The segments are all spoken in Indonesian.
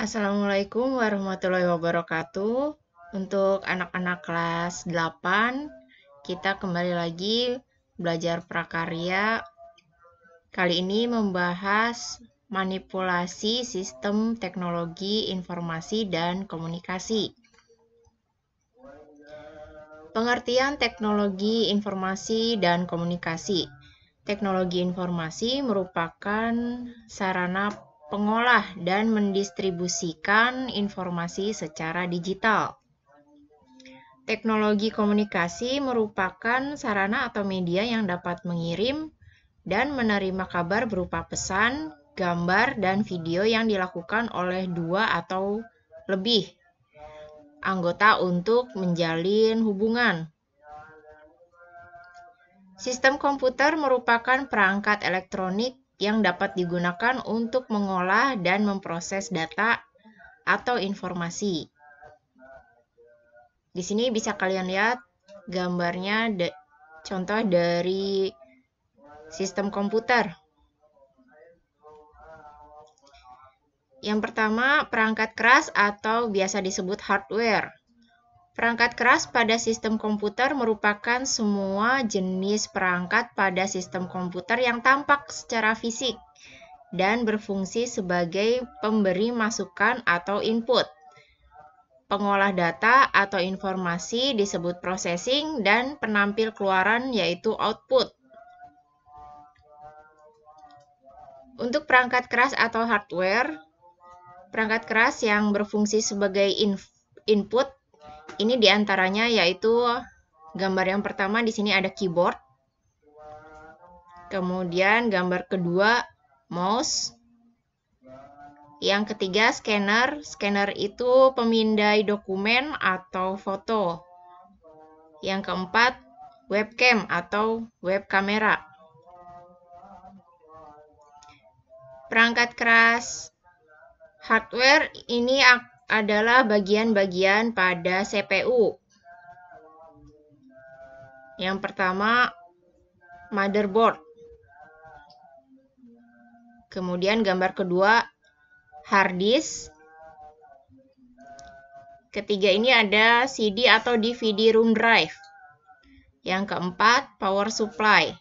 Assalamualaikum warahmatullahi wabarakatuh. Untuk anak-anak kelas 8, kita kembali lagi belajar prakarya. Kali ini membahas manipulasi sistem teknologi informasi dan komunikasi. Pengertian teknologi informasi dan komunikasi. Teknologi informasi merupakan sarana pengolah dan mendistribusikan informasi secara digital. Teknologi komunikasi merupakan sarana atau media yang dapat mengirim dan menerima kabar berupa pesan, gambar, dan video yang dilakukan oleh dua atau lebih anggota untuk menjalin hubungan. Sistem komputer merupakan perangkat elektronik yang dapat digunakan untuk mengolah dan memproses data atau informasi. Di sini bisa kalian lihat gambarnya contoh dari sistem komputer. Yang pertama, perangkat keras atau biasa disebut hardware. Perangkat keras pada sistem komputer merupakan semua jenis perangkat pada sistem komputer yang tampak secara fisik dan berfungsi sebagai pemberi masukan atau input. Pengolah data atau informasi disebut processing dan penampil keluaran yaitu output. Untuk perangkat keras atau hardware, perangkat keras yang berfungsi sebagai input ini diantaranya yaitu gambar yang pertama di sini ada keyboard. Kemudian gambar kedua mouse. Yang ketiga scanner. Scanner itu pemindai dokumen atau foto. Yang keempat webcam atau web kamera. Perangkat keras hardware ini adalah bagian-bagian pada CPU. Yang pertama, motherboard. Kemudian gambar kedua, hard disk. Ketiga ini ada CD atau DVD room drive. Yang keempat, power supply.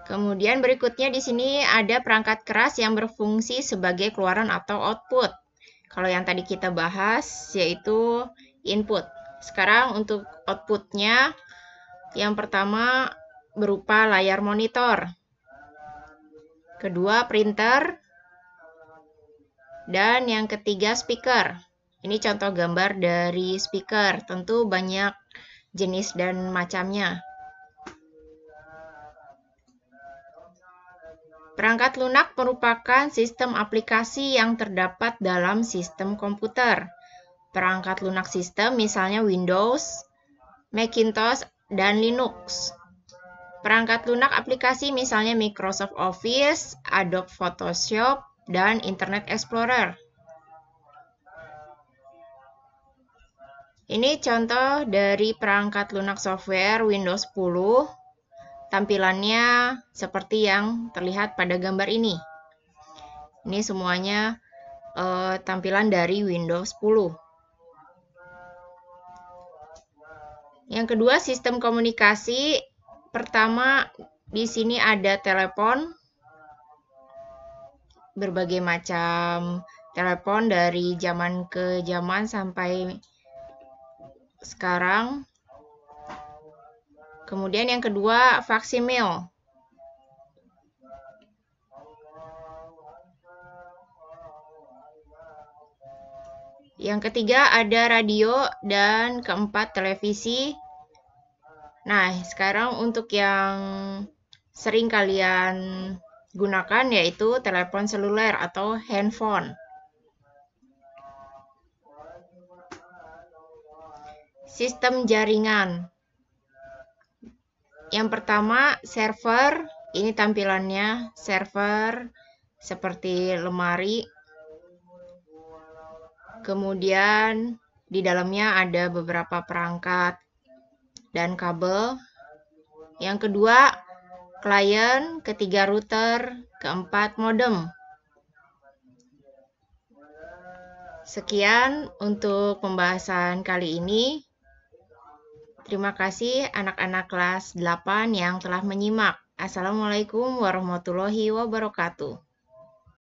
Kemudian berikutnya di sini ada perangkat keras yang berfungsi sebagai keluaran atau output. Kalau yang tadi kita bahas yaitu input. Sekarang untuk outputnya, yang pertama berupa layar monitor. Kedua printer. Dan yang ketiga speaker. Ini contoh gambar dari speaker. Tentu banyak jenis dan macamnya. Perangkat lunak merupakan sistem aplikasi yang terdapat dalam sistem komputer. Perangkat lunak sistem misalnya Windows, Macintosh, dan Linux. Perangkat lunak aplikasi misalnya Microsoft Office, Adobe Photoshop, dan Internet Explorer. Ini contoh dari perangkat lunak software Windows 10. Tampilannya seperti yang terlihat pada gambar ini. Ini semuanya tampilan dari Windows 10. Yang kedua, sistem komunikasi. Pertama, di sini ada telepon. Berbagai macam telepon dari zaman ke zaman sampai sekarang. Kemudian yang kedua, faksimil. Yang ketiga ada radio dan keempat televisi. Nah, sekarang untuk yang sering kalian gunakan yaitu telepon seluler atau handphone. Sistem jaringan. Yang pertama, server. Ini tampilannya server seperti lemari. Kemudian di dalamnya ada beberapa perangkat dan kabel. Yang kedua, klien, ketiga router, keempat modem. Sekian untuk pembahasan kali ini. Terima kasih anak-anak kelas 8 yang telah menyimak. Assalamualaikum warahmatullahi wabarakatuh.